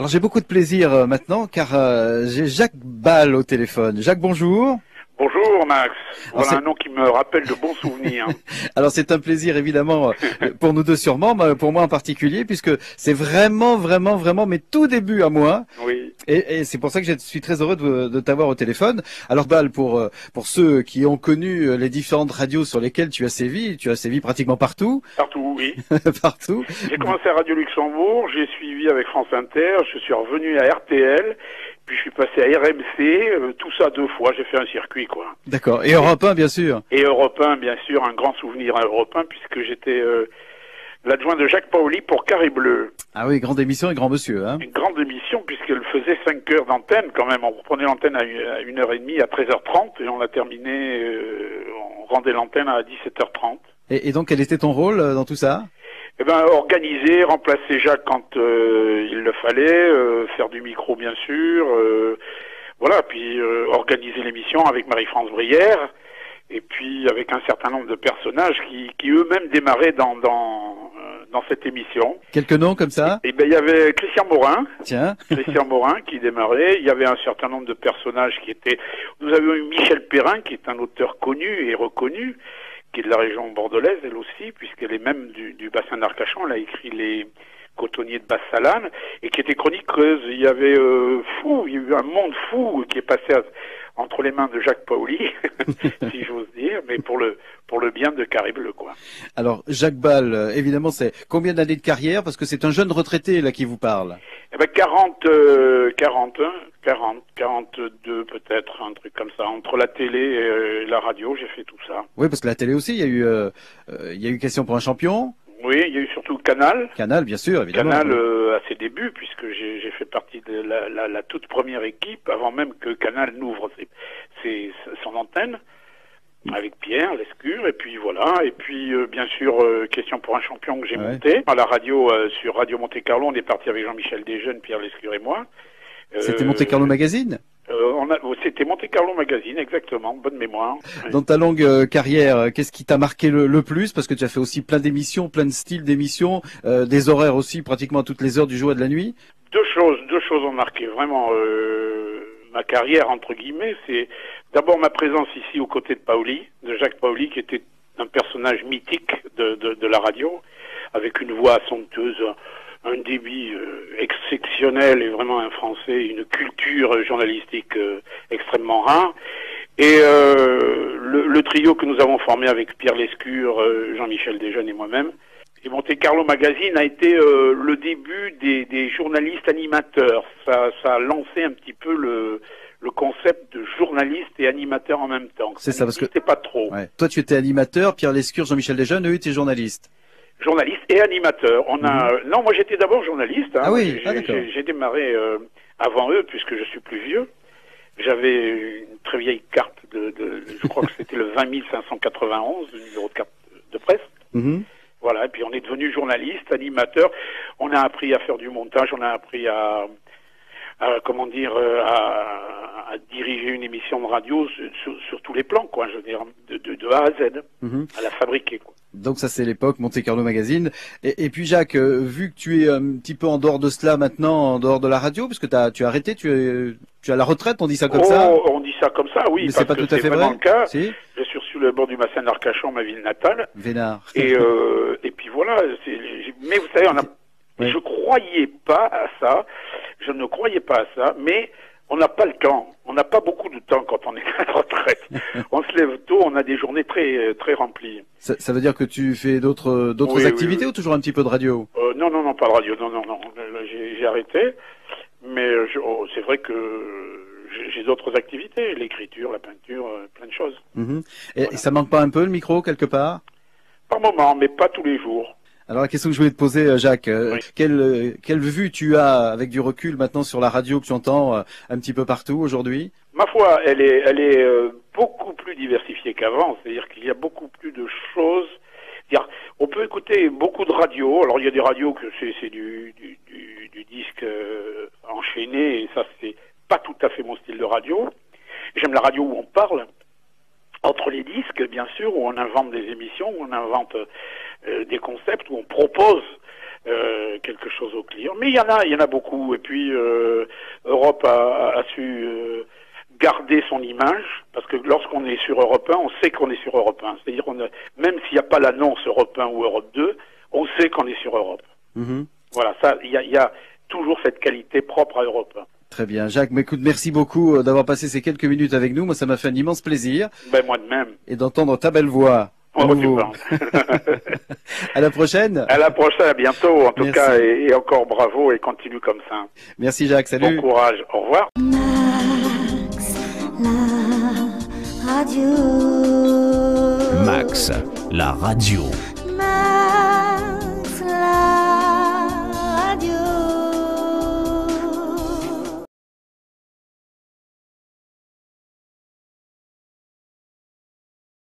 Alors j'ai beaucoup de plaisir maintenant car j'ai Jacques Bal au téléphone. Jacques, bonjour. Bonjour Max, Alors, voilà un nom qui me rappelle de bons souvenirs. Alors c'est un plaisir évidemment pour nous deux sûrement, mais pour moi en particulier, puisque c'est vraiment mes tout débuts à moi. Oui. Et c'est pour ça que je suis très heureux de t'avoir au téléphone. Alors Bal, pour ceux qui ont connu les différentes radios sur lesquelles tu as sévi pratiquement partout. Partout, oui. Partout. J'ai commencé à Radio Luxembourg, j'ai suivi avec France Inter, je suis revenu à RTL, puis je suis passé à RMC, tout ça 2 fois, j'ai fait un circuit quoi. D'accord. Et Europe 1 bien sûr. Et Europe 1 bien sûr, un grand souvenir à Europe 1 puisque j'étais l'adjoint de Jacques Paoli pour Carré Bleu. Ah oui, grande émission et grand monsieur. Hein. Une grande émission puisqu'elle faisait 5 heures d'antenne quand même. On reprenait l'antenne à 1h30 à 13h30 et on l'a terminé, on rendait l'antenne à 17h30. Et donc quel était ton rôle dans tout ça? Eh ben, organiser, remplacer Jacques quand il le fallait, faire du micro bien sûr, voilà, puis organiser l'émission avec Marie-France Brière, et puis avec un certain nombre de personnages qui eux-mêmes démarraient dans cette émission. Quelques noms comme ça? Et ben il y avait Christian Morin. Tiens. Christian Morin qui démarrait. Il y avait un certain nombre de personnages qui étaient. Nous avions eu Michel Perrin qui est un auteur connu et reconnu, qui est de la région bordelaise elle aussi, puisqu'elle est même du bassin d'Arcachon. Elle a écrit les cotonniers de Basse-Salane et qui était chroniqueuse. Il y avait il y a eu un monde fou qui est passé entre les mains de Jacques Paoli, si j'ose dire, mais pour le bien de Carré Bleu, quoi. Alors, Jacques Bal, évidemment, c'est combien d'années de carrière? Parce que c'est un jeune retraité, là, qui vous parle. Eh ben, 42 peut-être, un truc comme ça. Entre la télé et la radio, j'ai fait tout ça. Oui, parce que la télé aussi, il y a eu Question pour un champion. Oui, il y a eu surtout Canal. Canal, bien sûr, évidemment. Canal à ses débuts, puisque j'ai fait partie de la toute première équipe, avant même que Canal n'ouvre son antenne, avec Pierre Lescure, et puis voilà. Et puis, bien sûr, Question pour un champion que j'ai monté. À la radio, sur Radio Monte Carlo, on est parti avec Jean-Michel Desjeunes, Pierre Lescure et moi. C'était Monte Carlo Magazine? C'était Monte Carlo Magazine, exactement, bonne mémoire. Dans ta longue carrière, qu'est-ce qui t'a marqué le plus? Parce que tu as fait aussi plein d'émissions, plein de styles d'émissions, des horaires aussi, pratiquement à toutes les heures du jour et de la nuit. Deux choses ont marqué vraiment ma carrière, entre guillemets. C'est d'abord ma présence ici aux côtés de Jacques Paoli, qui était un personnage mythique de la radio, avec une voix somptueuse, un débit exceptionnel et vraiment un français, une culture journalistique extrêmement rare. Et le trio que nous avons formé avec Pierre Lescure, Jean-Michel Desjeunes et moi-même. Et Monte Carlo Magazine a été le début des journalistes animateurs. Ça a lancé un petit peu le concept de journaliste et animateur en même temps. C'est ça, parce que c'était pas trop. Ouais. Toi, tu étais animateur, Pierre Lescure, Jean-Michel Desjeunes, eux étaient journalistes. Journaliste et animateur. Non, moi j'étais d'abord journaliste. Hein. Ah oui, j'ai démarré avant eux puisque je suis plus vieux. J'avais une très vieille carte je crois que c'était le 20 591, le numéro de carte de presse. Voilà, et puis on est devenu journaliste, animateur. On a appris à faire du montage, on a appris à diriger une émission de radio sur tous les plans, quoi. Je veux dire, de A à Z, à la fabriquer, quoi. Donc ça c'est l'époque Monte Carlo Magazine. Et puis Jacques, vu que tu es un petit peu en dehors de cela maintenant, en dehors de la radio, parce que tu as arrêté, tu es à la retraite, on dit ça comme ça? On dit ça comme ça, oui. Mais c'est pas tout à fait vrai. Le cas. Si. Je suis sur le bord du bassin d'Arcachon, ma ville natale. Vénard. Et puis voilà. Mais vous savez, Oui. Je croyais pas à ça. Je ne croyais pas à ça, mais on n'a pas le temps. On n'a pas beaucoup de temps quand on est à la retraite. On se lève tôt, on a des journées très très remplies. Ça veut dire que tu fais d'autres Oui, activités oui. ou toujours un petit peu de radio? Non, pas de radio. Non. J'ai arrêté. Mais c'est vrai que j'ai d'autres activités, l'écriture, la peinture, plein de choses. Et ça manque pas un peu le micro quelque part? Par moment, mais pas tous les jours. Alors la question que je voulais te poser, Jacques, Oui. quelle vue tu as avec du recul maintenant sur la radio que tu entends un petit peu partout aujourd'hui? Ma foi, elle est beaucoup plus diversifiée qu'avant. C'est-à-dire qu'il y a beaucoup plus de choses. C'est-à-dire, on peut écouter beaucoup de radios. Alors il y a des radios que c'est du disque enchaîné, et ça c'est pas tout à fait mon style de radio. J'aime la radio où on parle entre les disques, bien sûr, où on invente des émissions, où on invente des concepts, où on propose quelque chose aux clients. Mais il y en a beaucoup. Et puis Europe a su garder son image, parce que lorsqu'on est sur Europe 1, on sait qu'on est sur Europe 1. C'est-à-dire même s'il n'y a pas l'annonce Europe 1 ou Europe 2, on sait qu'on est sur Europe. Voilà, ça, il y a toujours cette qualité propre à Europe 1. Très bien, Jacques. Mais écoute, merci beaucoup d'avoir passé ces quelques minutes avec nous. Moi, ça m'a fait un immense plaisir. Ben, moi de même. Et d'entendre ta belle voix. Oh, à la prochaine. À la prochaine, à bientôt. En tout cas, et encore bravo et continue comme ça. Merci Jacques, salut. Bon courage. Au revoir. Max, la radio.